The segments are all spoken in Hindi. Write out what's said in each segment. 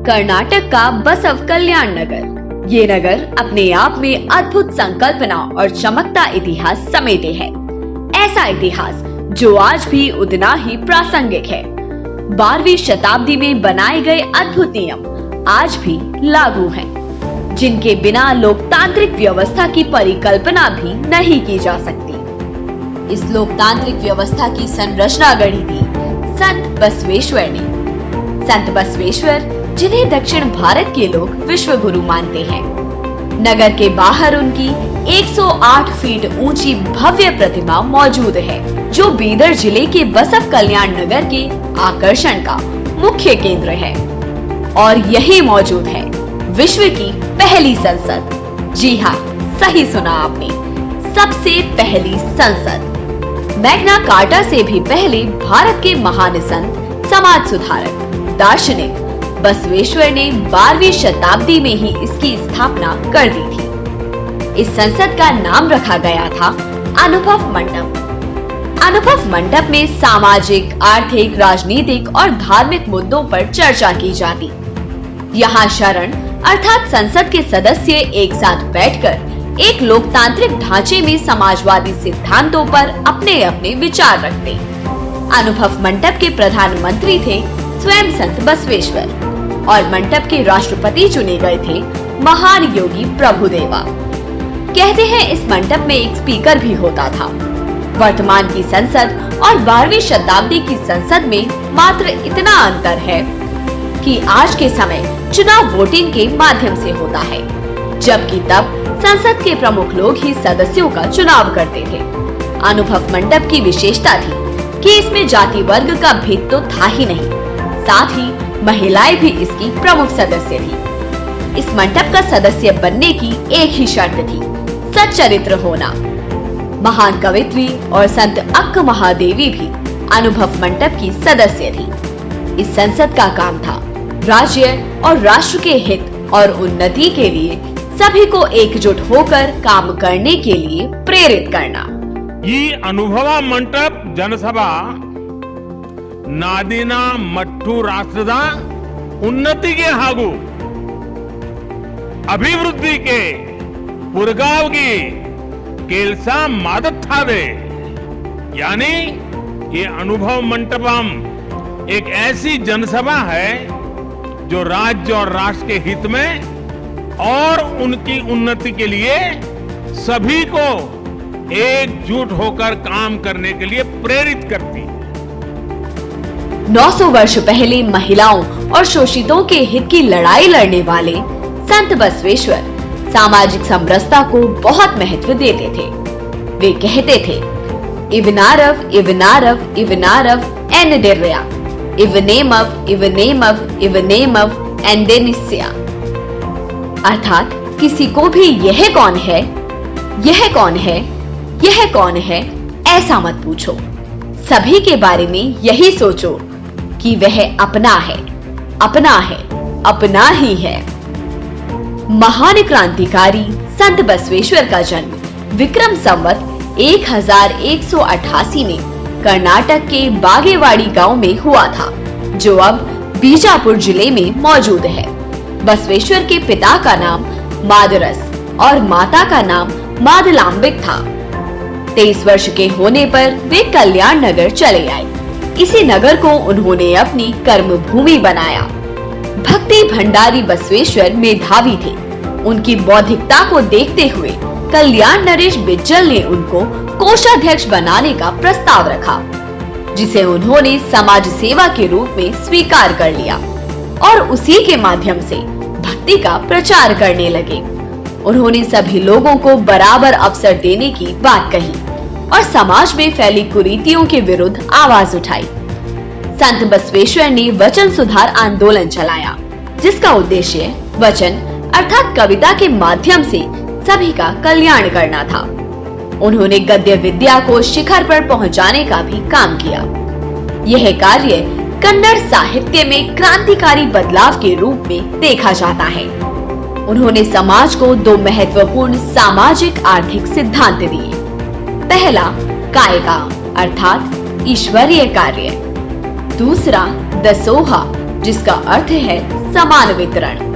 कर्नाटक का बसव कल्याण नगर। ये नगर अपने आप में अद्भुत संकल्पना और चमकता इतिहास समेटे है। ऐसा इतिहास जो आज भी उतना ही प्रासंगिक है। 12वीं शताब्दी में बनाए गए अद्भुत नियम आज भी लागू हैं, जिनके बिना लोकतांत्रिक व्यवस्था की परिकल्पना भी नहीं की जा सकती। इस लोकतांत्रिक व्यवस्था की संरचना गढ़ी थी संत बसवेश्वर ने। संत बसवेश्वर, जिन्हें दक्षिण भारत के लोग विश्व गुरु मानते हैं। नगर के बाहर उनकी 108 फीट ऊंची भव्य प्रतिमा मौजूद है, जो बीदर जिले के बसव कल्याण नगर के आकर्षण का मुख्य केंद्र है। और यही मौजूद है विश्व की पहली संसद। जी हाँ, सही सुना आपने, सबसे पहली संसद। मैग्ना कार्टा से भी पहले भारत के महान संत, समाज सुधारक, दार्शनिक बसवेश्वर ने 12वीं शताब्दी में ही इसकी स्थापना कर दी थी। इस संसद का नाम रखा गया था अनुभव मंडप। अनुभव मंडप में सामाजिक, आर्थिक, राजनीतिक और धार्मिक मुद्दों पर चर्चा की जाती। यहाँ शरण अर्थात संसद के सदस्य एक साथ बैठकर एक लोकतांत्रिक ढांचे में समाजवादी सिद्धांतों पर अपने अपने विचार रखते। अनुभव मंडप के प्रधानमंत्री थे स्वयं संत बसवेश्वर और मंडप के राष्ट्रपति चुने गए थे महान योगी प्रभुदेवा। कहते हैं इस मंडप में एक स्पीकर भी होता था। वर्तमान की संसद और 12वीं शताब्दी की संसद में मात्र इतना अंतर है कि आज के समय चुनाव वोटिंग के माध्यम से होता है, जबकि तब संसद के प्रमुख लोग ही सदस्यों का चुनाव करते थे। अनुभव मंडप की विशेषता थी कि इसमें जाति वर्ग का भेद तो था ही नहीं, साथ ही महिलाएं भी इसकी प्रमुख सदस्य थी। इस मंडप का सदस्य बनने की एक ही शर्त थी, सच्चरित्र होना। महान कवित्री और संत अक्क महादेवी भी अनुभव मंडप की सदस्य थी। इस संसद का काम था राज्य और राष्ट्र के हित और उन्नति के लिए सभी को एकजुट होकर काम करने के लिए प्रेरित करना। ಈ ಅನುಭವ ಮಂಟಪ ಜನಸಭಾ ನಾಡಿನ ಮತ್ತು ರಾಷ್ಟ್ರದ ಉನ್ನತಿಗೆ ಹಾಗೂ ಅಭಿವೃದ್ಧಿಗೆ ಪುರಗಾವಗಿ ಕೆಲಸ ಮಾಡುತ್ತದೆ। यानी ये अनुभव मंटपम एक ऐसी जनसभा है जो राज्य और राष्ट्र के हित में और उनकी उन्नति के लिए सभी को एकजुट होकर काम करने के लिए प्रेरित करती है। 900 वर्ष पहले महिलाओं और शोषितों के हित की लड़ाई लड़ने वाले संत बसवेश्वर सामाजिक समरसता को बहुत महत्व देते थे। वे कहते थे, इवनारव इवनारव इवनारव एन डेर्या, इवनेमव इवनेमव इवनेमव एंडेनिस्या। अर्थात किसी को भी यह कौन है, यह कौन है, यह कौन है ऐसा मत पूछो। सभी के बारे में यही सोचो कि वह अपना है, अपना है, अपना ही है। महान क्रांतिकारी संत बसवेश्वर का जन्म विक्रम संवत 1188 में कर्नाटक के बागेवाड़ी गांव में हुआ था, जो अब बीजापुर जिले में मौजूद है। बसवेश्वर के पिता का नाम मादरस और माता का नाम मादलांबिक था। 23 वर्ष के होने पर वे कल्याण नगर चले आए। इसी नगर को उन्होंने अपनी कर्म भूमि बनाया। भक्ति भंडारी बसवेश्वर मेधावी थे। उनकी बौद्धिकता को देखते हुए कल्याण नरेश बिज्जल ने उनको कोषाध्यक्ष बनाने का प्रस्ताव रखा, जिसे उन्होंने समाज सेवा के रूप में स्वीकार कर लिया और उसी के माध्यम से भक्ति का प्रचार करने लगे। उन्होंने सभी लोगों को बराबर अवसर देने की बात कही और समाज में फैली कुरीतियों के विरुद्ध आवाज उठाई। संत बसवेश्वर ने वचन सुधार आंदोलन चलाया, जिसका उद्देश्य वचन अर्थात कविता के माध्यम से सभी का कल्याण करना था। उन्होंने गद्य विद्या को शिखर पर पहुंचाने का भी काम किया। यह कार्य कन्नड़ साहित्य में क्रांतिकारी बदलाव के रूप में देखा जाता है। उन्होंने समाज को दो महत्वपूर्ण सामाजिक आर्थिक सिद्धांत दिए। पहला कायका अर्थात ईश्वरीय कार्य, दूसरा दसोहा जिसका अर्थ है समान वितरण।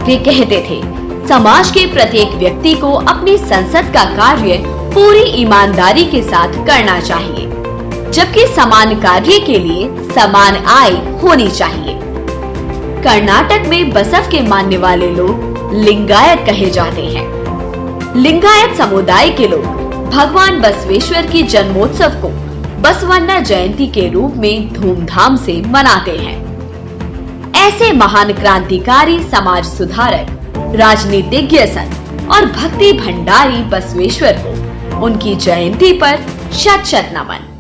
वे कहते थे, समाज के प्रत्येक व्यक्ति को अपनी संसद का कार्य पूरी ईमानदारी के साथ करना चाहिए, जबकि समान कार्य के लिए समान आय होनी चाहिए। कर्नाटक में बसव के मानने वाले लोग लिंगायत कहे जाते हैं। लिंगायत समुदाय के लोग भगवान बसवेश्वर की जन्मोत्सव को बसवन्ना जयंती के रूप में धूमधाम से मनाते हैं। ऐसे महान क्रांतिकारी, समाज सुधारक, राजनीतिज्ञ संत और भक्ति भंडारी बसवेश्वर को उनकी जयंती पर शत शत नमन।